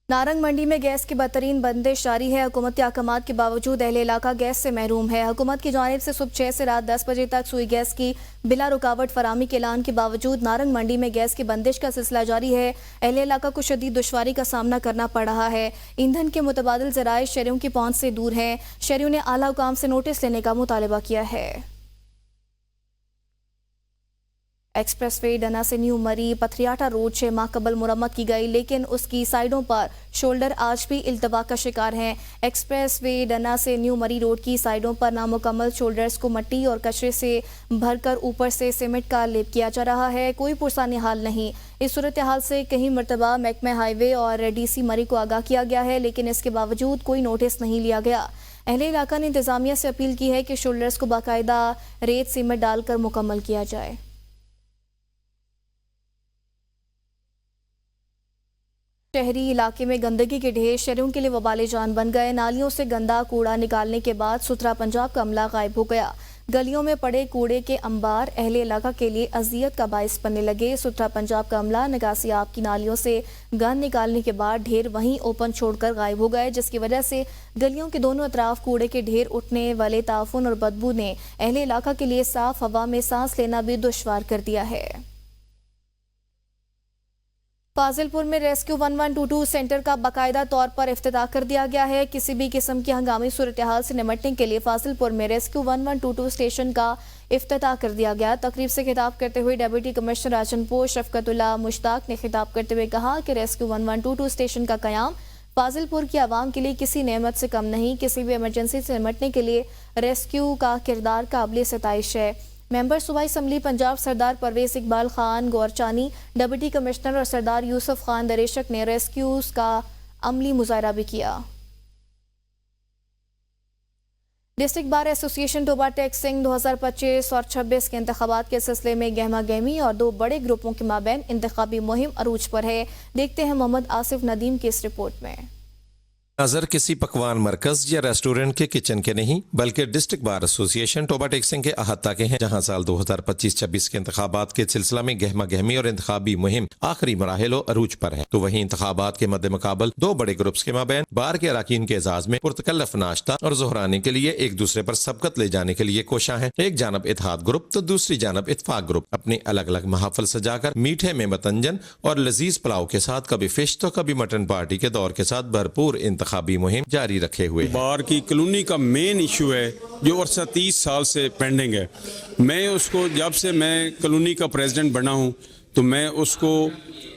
नारंग मंडी में गैस की बदतरीन बंदिश जारी है। हुकूमती अहकामात के बावजूद अहले इलाका गैस से महरूम है। हुकूमत की जानिब से सुबह 6 से रात 10 बजे तक सुई गैस की बिला रुकावट फरामी के ऐलान के बावजूद नारंग मंडी में गैस की बंदिश का सिलसिला जारी है। अहले इलाका को शदीद दुश्वारी का सामना करना पड़ रहा है। ईंधन के मुतबादिल ज़राए शहरियों की पहुंच से दूर हैं। शहरियों ने आला हुकाम से नोटिस लेने का मुतालबा किया है। एक्सप्रेसवे डना से न्यू मरी पथरियाटा रोड 6 माह कबल मुरम्मत की गई, लेकिन उसकी साइडों पर शोल्डर आज भी इल्तवा का शिकार हैं। एक्सप्रेसवे डना से न्यू मरी रोड की साइडों पर नामुकम्मल शोल्डर्स को मट्टी और कचरे से भरकर ऊपर से सीमेंट का लेप किया जा रहा है। कोई पुरसानी हाल नहीं। इस सूरत हाल से कई मरतबा महकमा हाईवे और DC मरी को आगाह किया गया है, लेकिन इसके बावजूद कोई नोटिस नहीं लिया गया। अहले इलाका ने इंतजामिया से अपील की है कि शोल्डर्स को बाकायदा रेत सीमेंट डालकर मुकम्मल किया जाए। शहरी इलाके में गंदगी के ढेर शहरियों के लिए वबाले जान बन गए। नालियों से गंदा कूड़ा निकालने के बाद सुथरा पंजाब का अमला गायब हो गया। गलियों में पड़े कूड़े के अंबार अहले इलाका के लिए अजियत का बाइस बनने लगे। सुथरा पंजाब का अमला निकासी आप की नालियों से गंद निकालने के बाद ढेर वहीं ओपन छोड़कर गायब हो गए, जिसकी वजह से गलियों के दोनों अतराफ कूड़े के ढेर उठने वाले ताफुन और बदबू ने अहले इलाका के लिए साफ हवा में सांस लेना भी दुश्वार कर दिया है। फाजिलपुर में रेस्क्यू 1122 सेंटर का बाकायदा तौर पर इफ्तिताह कर दिया गया है। किसी भी किस्म की हंगामी सूरत हाल से निपटने के लिए फाजिलपुर में रेस्क्यू 1122 स्टेशन का इफ्तिताह कर दिया गया। तकरीब से खिताब करते हुए डिप्टी कमिश्नर राजनपुर शफकतुल्लाह मुश्ताक ने खिताब करते हुए कहा कि रेस्क्यू 1122 स्टेशन का क़याम فاضل پور کی عوام کے لیے کسی نعمت سے کم نہیں، کسی بھی ایمرجنسی سے نمٹنے کے لیے ریسکیو کا کردار قابل ستائش ہے۔ ممبر صوبائی اسمبلی پنجاب سردار پرویز اقبال خان گورچانی، ڈپٹی کمشنر اور سردار یوسف خان دریشک نے ریسکیوز کا عملی مظاہرہ بھی کیا۔ ڈسٹرکٹ بار ایسوسی ایشن ٹوبا ٹیکسنگ 2025 اور 26 کے انتخابات کے سلسلے میں گہما گہمی اور دو بڑے گروپوں کے مابین انتخابی مہم عروج پر ہے۔ دیکھتے ہیں محمد آصف ندیم کی اس رپورٹ میں۔ نظر کسی پکوان مرکز یا ریسٹورنٹ کے کچن کے نہیں بلکہ ڈسٹرکٹ بار ایسوسی ایشن ٹوبا ٹیکسنگ کے احاطہ کے ہیں، جہاں سال 2025-26 کے انتخابات کے سلسلہ میں گہما گہمی اور انتخابی مہم آخری مراحل و عروج پر ہے، تو وہیں انتخابات کے مد مقابل دو بڑے گروپس کے مابین بار کے اراکین کے اعزاز میں پرتکلف ناشتہ اور ظہرانے کے لیے ایک دوسرے پر سبقت لے جانے کے لیے کوشاں ہیں۔ ایک جانب اتحاد گروپ تو دوسری جانب اتفاق گروپ اپنی الگ الگ محافل سجا کر میٹھے میں متنجن اور لذیذ پلاؤ کے ساتھ کبھی فش تو کبھی مٹن پارٹی کے دور کے ساتھ بھرپور انتخابی مہم جاری رکھے ہوئے ہیں۔ بار کی کلونی کا مین ایشو ہے جو عرصہ 30 سال سے پینڈنگ ہے۔ میں اس کو جب سے میں کلونی کا پریزیڈنٹ بنا ہوں تو میں اس کو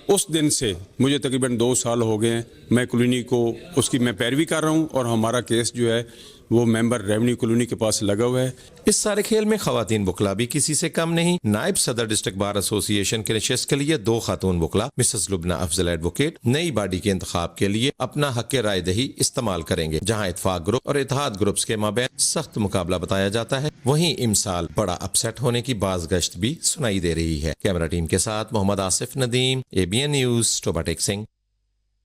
اس دن سے مجھے تقریباً 2 سال ہو گئے ہیں، میں کلونی کو اس کی میں پیروی کر رہا ہوں اور ہمارا کیس جو ہے وہ ممبر ریونیو کلونی کے پاس لگا ہوا ہے۔ اس سارے کھیل میں خواتین وکلا بھی کسی سے کم نہیں۔ نائب صدر ڈسٹرکٹ بار ایسوسی ایشن کے نشست کے لیے 2 خاتون وکلا مسز لبنہ افضل ایڈوکیٹ نئی باڈی کے انتخاب کے لیے اپنا حق رائے دہی استعمال کریں گے، جہاں اتفاق گروپ اور اتحاد گروپس کے مابین سخت مقابلہ بتایا جاتا ہے، وہیں امسال بڑا اپسیٹ ہونے کی باز گشت بھی سنائی دے رہی ہے۔ کیمرہ ٹیم کے ساتھ محمد Asif Nadeem, ABN news, ٹوبا taxing.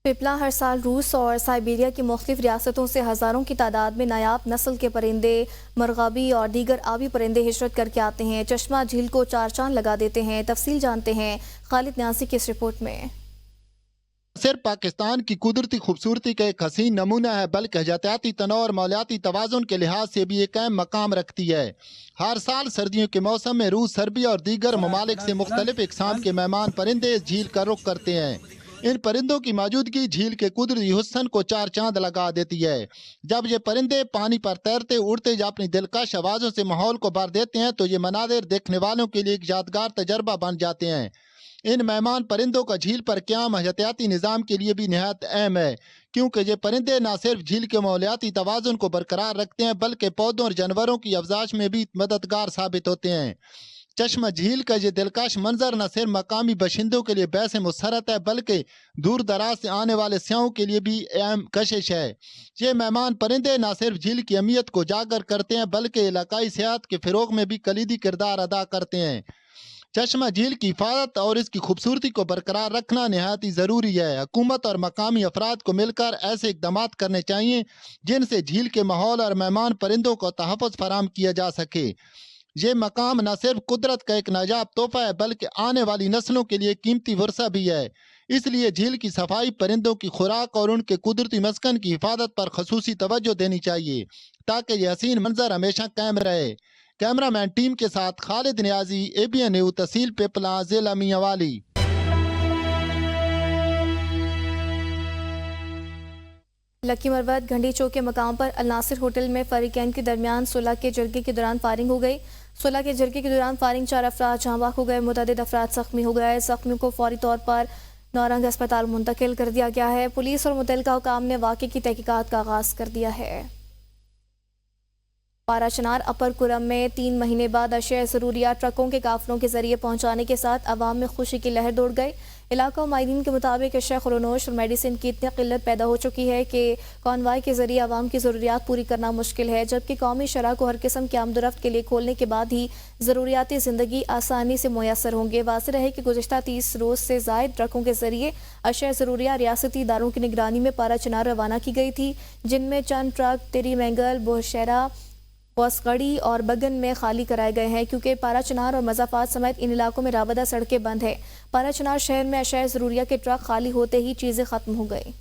Pipla ہر سال روس اور سائبیریا کی مختلف ریاستوں سے ہزاروں کی تعداد میں نایاب نسل کے پرندے، مرغابی اور دیگر آبی پرندے ہجرت کر کے آتے ہیں، چشمہ جھیل کو 4 چاند لگا دیتے ہیں۔ تفصیل جانتے ہیں خالد نیازی کی اس رپورٹ میں۔ صرف پاکستان کی قدرتی خوبصورتی کا ایک حسین نمونہ ہے، بلکہ حیاتیاتی تنوع اور ماحولیاتی توازن کے لحاظ سے بھی ایک اہم مقام رکھتی ہے۔ ہر سال سردیوں کے موسم میں روس، سربیا اور دیگر ممالک سے مختلف اقسام کے مہمان پرندے اس جھیل کا رخ کرتے ہیں۔ ان پرندوں کی موجودگی جھیل کے قدرتی حسن کو 4 چاند لگا دیتی ہے۔ جب یہ پرندے پانی پر تیرتے اڑتے یا اپنی دلکش آوازوں سے ماحول کو بھر دیتے ہیں تو یہ مناظر دیکھنے والوں کے لیے ایک یادگار تجربہ بن جاتے ہیں۔ ان مہمان پرندوں کا جھیل پر قیام حیاتیاتی نظام کے لیے بھی نہایت اہم ہے، کیونکہ یہ پرندے نہ صرف جھیل کے ماحولیاتی توازن کو برقرار رکھتے ہیں بلکہ پودوں اور جانوروں کی افزائش میں بھی مددگار ثابت ہوتے ہیں۔ چشمہ جھیل کا یہ دلکش منظر نہ صرف مقامی باشندوں کے لیے باعث مسرت ہے بلکہ دور دراز سے آنے والے سیاحوں کے لیے بھی اہم کشش ہے۔ یہ مہمان پرندے نہ صرف جھیل کی اہمیت کو اجاگر کرتے ہیں بلکہ علاقائی سیاحت کے فروغ میں بھی کلیدی کردار ادا کرتے ہیں۔ چشمہ جھیل کی حفاظت اور اس کی خوبصورتی کو برقرار رکھنا نہایت ضروری ہے۔ حکومت اور مقامی افراد کو مل کر ایسے اقدامات کرنے چاہیے جن سے جھیل کے ماحول اور مہمان پرندوں کو تحفظ فراہم کیا جا سکے۔ یہ مقام نہ صرف قدرت کا ایک نایاب تحفہ ہے بلکہ آنے والی نسلوں کے لیے قیمتی ورثہ بھی ہے۔ اس لیے جھیل کی صفائی، پرندوں کی خوراک اور ان کے قدرتی مسکن کی حفاظت پر خصوصی توجہ دینی چاہیے تاکہ یہ حسین منظر ہمیشہ قائم رہے۔ کیمرہ مین ٹیم کے ساتھ خالد نیازی، ABN نیوز، تحصیل پپلا، ضلع میاں والی۔ لکی مروت گھنڈی چوک کے مقام پر الناصر ہوٹل میں فریقین کے درمیان صلح کے جرگے کے دوران فائرنگ ہو گئی۔ صلح کے جرگے کے دوران فائرنگ 4 افراد جاں بحق ہو گئے، متعدد افراد زخمی ہو گئے۔ زخمیوں کو فوری طور پر نورنگ ہسپتال منتقل کر دیا گیا ہے۔ پولیس اور متعلقہ حکام نے واقعے کی تحقیقات کا آغاز کر دیا ہے۔ پارا چنار اپر کرم میں 3 مہینے بعد اشیاء ضروریات ٹرکوں کے قافلوں کے ذریعے پہنچانے کے ساتھ عوام میں خوشی کی لہر دوڑ گئی۔ علاقہ ماہرین کے مطابق اشیاء خورونوش اور میڈیسن کی اتنی قلت پیدا ہو چکی ہے کہ کانوائی کے ذریعے عوام کی ضروریات پوری کرنا مشکل ہے، جبکہ قومی شرح کو ہر قسم کی آمد و رفت کے لیے کھولنے کے بعد ہی ضروریاتی زندگی آسانی سے میسر ہوں گے۔ واضح رہے کہ گزشتہ 30 روز سے زائد ٹرکوں کے ذریعے اشیاء ضروریات ریاستی اداروں کی نگرانی میں پارا چنار روانہ کی گئی تھی، جن میں چند ٹرک تیری مینگل، بوشہرہ، پوسگڑی اور بگن میں خالی کرائے گئے ہیں، کیونکہ پارا چنار اور مضافات سمیت ان علاقوں میں رابطہ سڑکیں بند ہیں۔ پارا چنار شہر میں اشیاء ضروریہ کے ٹرک خالی ہوتے ہی چیزیں ختم ہو گئی۔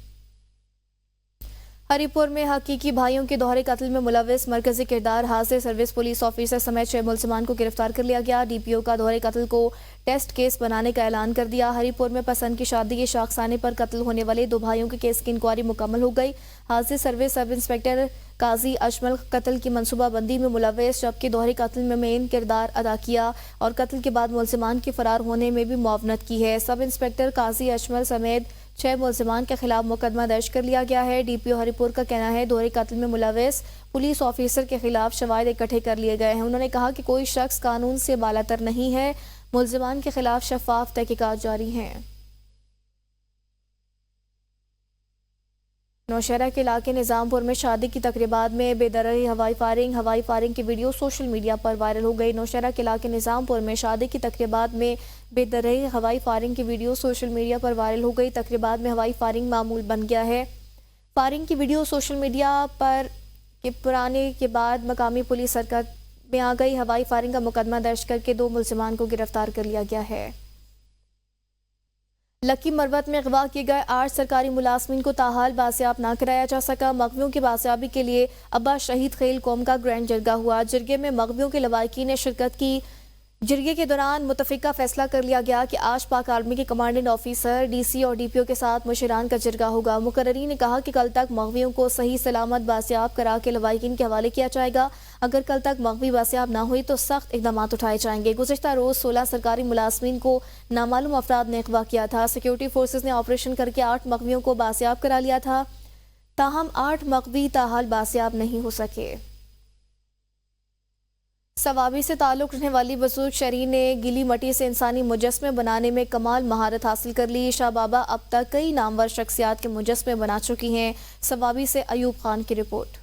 ہری پور میں حقیقی بھائیوں کے دوہرے قتل میں ملوث مرکزی کردار حاضر سروس پولیس آفیسر سمیت 6 ملزمان کو گرفتار کر لیا گیا۔ DPO کا دوہرے قتل کو ٹیسٹ کیس بنانے کا اعلان کر دیا۔ ہری پور میں پسند کی شادی کے شاخسانے پر قتل ہونے والے 2 بھائیوں کے کیس کی انکوائری مکمل ہو گئی۔ حاضر سروس سب انسپکٹر قاضی اجمل قتل کی منصوبہ بندی میں ملوث، جبکہ دوہرے قتل میں مین کردار ادا کیا اور قتل کے بعد ملزمان کے فرار ہونے میں بھی معاونت کی ہے۔ سب انسپکٹر قاضی اجمل سمیت 6 मुलजिमान के खिलाफ मुकदमा दर्ज कर लिया गया है। DPO हरिपुर का कहना है दोहरे कत्ल में मुलविस पुलिस ऑफिसर के खिलाफ शवाहिद इकट्ठे कर लिए गए हैं। उन्होंने कहा कि कोई शख्स कानून से बालातर नहीं है, मुलजिमान के खिलाफ शफाफ तहकीकात जारी हैं। नौशहरा के इलाके निज़ामपुर में शादी की तकरीबात में बेदरही हवाई फायरिंग की वीडियो सोशल मीडिया पर वायरल हो गई। नौशहरा के इलाके निज़ामपुर में शादी की तकरीबात में बेदरही हवाई फायरिंग की वीडियो सोशल मीडिया पर वायरल हो गई। तकरीबात में हवाई फायरिंग मामूल बन गया है। फायरिंग की वीडियो सोशल मीडिया पर के पुराने के बाद मकामी पुलिस हरकत में आ गई। हवाई फायरिंग का मुकदमा दर्ज करके 2 मुलजिमान को गिरफ्तार कर लिया गया है। लकी मरवत में अगवा किए गए 8 सरकारी मुलाजमीन को ताहाल बासियाब ना कराया जा सका। मगवियों की बासियाबी के लिए अब्बा शहीद खेल कौम का ग्रैंड जरगा हुआ। जरगे में मगवियों के लवाकिन ने शिरकत की। जरगे के दौरान मुतफिका फैसला कर लिया गया कि आज पाक आर्मी के कमांडेंट ऑफिसर DC और DPO के साथ मुशीरान का जरगा होगा। मुकर्ररीन ने कहा कि कल तक मगवियों को सही सलामत बासियाब करा के लवाकिन के हवाले किया जाएगा। अगर कल तक मगवी बासियाब ना हुई तो सख्त इकदाम उठाए जाएंगे। गुज़िश्ता रोज़ 16 सरकारी मुलाजमीन को नामालूम अफराद ने अगवा किया था। सिक्योरिटी फोर्सेज ने ऑपरेशन करके 8 मगवियों को बासियाब करा लिया था, ताहम 8 मगवी ताहाल बासियाब नहीं हो सके। सवाबी से ताल्लुक़ रखने वाली बुजुर्ग शहरी ने गीली मट्टी से इंसानी मुजस्मे बनाने में कमाल महारत हासिल कर ली। शाह बाबा अब तक कई नामवर शख्सियात के मुजस्मे बना चुकी हैं। सवाबी से अयूब खान की रिपोर्ट।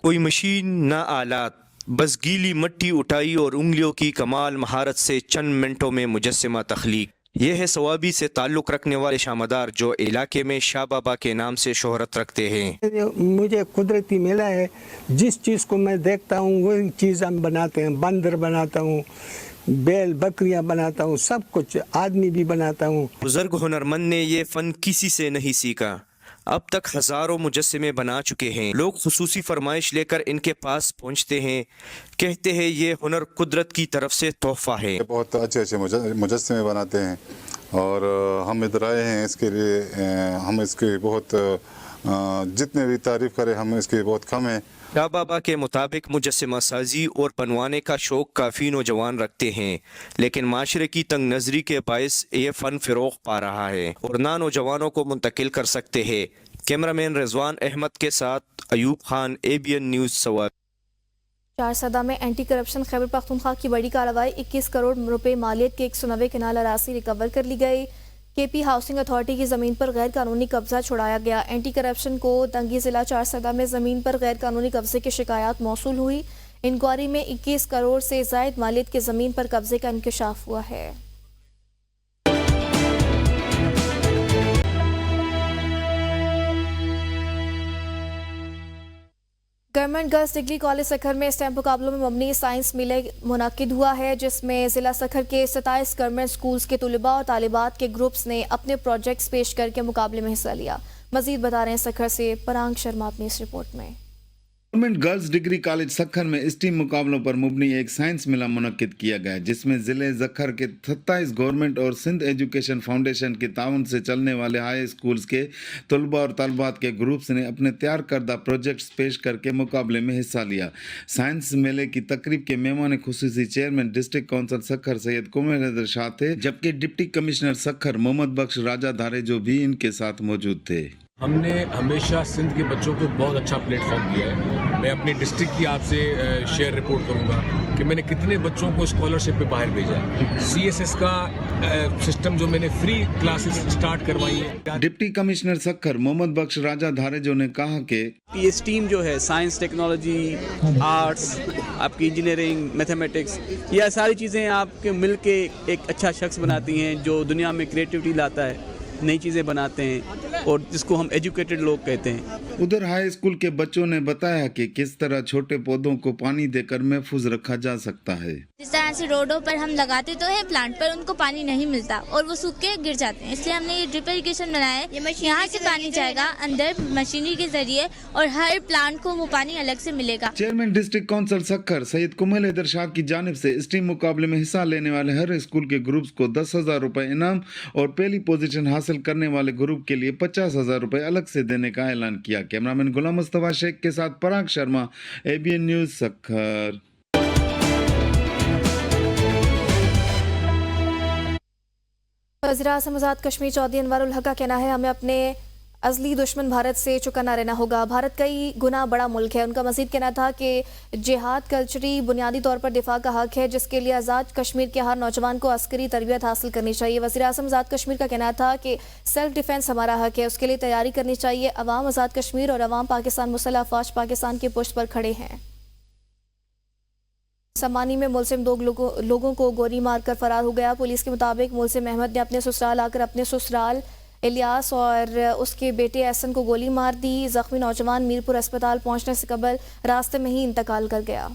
कोई मशीन ना आलात, बस गीली मिट्टी उठाई और उंगलियों की कमाल महारत से चंद मिनटों में मुजस्समा तख्लीक। ये है सवाबी से ताल्लुक़ रखने वाले शामदार जो इलाके में शाह बाबा के नाम से शोहरत रखते हैं। मुझे कुदरती मिला है, जिस चीज़ को मैं देखता हूँ वही चीज़ हम बनाते हैं। बंदर बनाता हूँ, बैल बकरियाँ बनाता हूँ, सब कुछ, आदमी भी बनाता हूँ। बुजुर्ग हुनरमंद ने ये फ़न किसी से नहीं सीखा। अब तक हज़ारों मुजस्समे बना चुके हैं। लोग खुसूसी फरमाइश लेकर इनके पास पहुँचते हैं, कहते हैं ये हुनर कुदरत की तरफ से तोहफ़ा है। बहुत अच्छे मुजस्समे बनाते हैं और हम इधर आए हैं इसके लिए। हम इसके बहुत जितने भी तारीफ़ करें हम इसके बहुत कम है। शाह बाबा के मुताबिक मुजस्समा साजी और बनवाने का शौक़ काफ़ी नौजवान रखते हैं, लेकिन माशरे की तंग नज़री के बायस ये फ़न फ़रोग़ पा रहा है और ना नौजवानों को मुंतकिल कर सकते हैं। कैमरामैन रिजवान अहमद के साथ अयूब खान, ABN न्यूज़ सवाब। चारसदा में एंटी करप्शन खैबर पख्तूनख्वा की बड़ी कार्रवाई। 21 करोड़ रुपए मालियत के 190 कनाल अरासी रिकवर कर ली गई। KP हाउसिंग अथॉरिटी की ज़मीन पर गैर कानूनी कब्जा छुड़ाया गया। एंटी करप्शन को तंगी ज़िला चारसदा में ज़मीन पर गैर कानूनी कब्जे की शिकायत मौसूल हुई। इंक्वायरी में 21 करोड़ से ज़ायद मालियत की ज़मीन पर कब्जे का इंकशाफ हुआ है। Government girls degree college Sukkur में स्टेम मुकाबलों में मबनी साइंस मेला मुनाकिद हुआ है, जिसमें ज़िला सखर के 27 गवर्नमेंट स्कूल्स के तलबा और तालिबात के ग्रुप्स ने अपने प्रोजेक्ट्स पेश करके मुकाबले में हिस्सा लिया। मजीद बता रहे हैं सखर से पराग शर्मा अपनी इस रिपोर्ट में। Government girls degree college Sukkur में स्टीम मुकाबलों पर मुबनी एक साइंस मेला मुनक्किद किया गया, जिसमें ज़िले सखर के 27 गवर्नमेंट और सिंध एजुकेशन फाउंडेशन के ताउन से चलने वाले हाई स्कूल्स के तलबा और तलबात के ग्रुप्स ने अपने तैयार करदा प्रोजेक्ट्स पेश करके मुकाबले में हिस्सा लिया। साइंस मेले की तकरीब के मेहमान खुसूसी chairman district council Sukkur Syed Kumar Haider Shah थे, जबकि डिप्टी कमिश्नर सखर मोहम्मद बख्श राजा धारे जो भी इनके साथ मौजूद थे। हमने हमेशा सिंध के बच्चों को बहुत अच्छा प्लेटफॉर्म दिया है। मैं अपनी डिस्ट्रिक्ट की आपसे शेयर रिपोर्ट करूंगा कि मैंने कितने बच्चों को स्कॉलरशिप पे बाहर भेजा है। CSS का सिस्टम जो मैंने फ्री क्लासेस स्टार्ट करवाई है। डिप्टी कमिश्नर सखर मोहम्मद बख्श राजा धारेजो ने कहा कि ये स्ट्रीम जो है साइंस, टेक्नोलॉजी, आर्ट्स, आपकी इंजीनियरिंग, मैथमेटिक्स, यह सारी चीज़ें आपके मिल के एक अच्छा शख्स बनाती हैं जो दुनिया में क्रिएटिविटी लाता है, नई चीज़ें बनाते हैं और जिसको हम एजुकेटेड लोग कहते हैं। उधर हाई स्कूल के बच्चों ने बताया कि किस तरह छोटे पौधों को पानी देकर महफूज रखा जा सकता है। जिस तरह से रोडों पर हम लगाते तो है प्लांट पर, उनको पानी नहीं मिलता और वो सूख के गिर जाते हैं, इसलिए हमने ये ड्रिप इरिगेशन बनाया है। यहाँ से पानी जाएगा अंदर मशीनरी के जरिए और हर प्लांट को वो पानी अलग से मिलेगा। Chairman district council Sukkur Syed Kumar Haider Shah की जानिब से स्टीम मुकाबले में हिस्सा लेने वाले हर स्कूल के ग्रुप्स को 10,000 रुपए इनाम और पहली पोजीशन हासिल करने वाले ग्रुप के लिए 50,000 रुपए अलग से देने का ऐलान किया। कैमरामैन गुलाम मुस्तफा शेख के साथ पराग शर्मा, ABN न्यूज़ सखर। वज़ीर-ए-आज़म आज़ाद कश्मीर चौधरी अनवर हक का कहना है हमें अपने अज़ली दुश्मन भारत से चौकन्ना रहना होगा। भारत कई गुना बड़ा मुल्क है। उनका मज़ीद कहना था कि जिहाद कल्चरी बुनियादी तौर पर दिफा का हक है, जिसके लिए आज़ाद कश्मीर के हर नौजवान को अस्करी तरबियत हासिल करनी चाहिए। वज़ीर-ए-आज़म आज़ाद कश्मीर का कहना था कि सेल्फ डिफेंस हमारा हक है, उसके लिए तैयारी करनी चाहिए। अवाम आज़ाद कश्मीर और अवाम पाकिस्तान मुसल्लह अफ़वाज पाकिस्तान की पुश्त पर खड़े हैं। समानी में मुलजिम दो लोगों को गोली मारकर फरार हो गया। पुलिस के मुताबिक मुलजिम अहमद ने अपने ससुराल आकर अपने ससुराल इलियास और उसके बेटे एहसन को गोली मार दी। जख्मी नौजवान मीरपुर अस्पताल पहुंचने से कबल रास्ते में ही इंतकाल कर गया।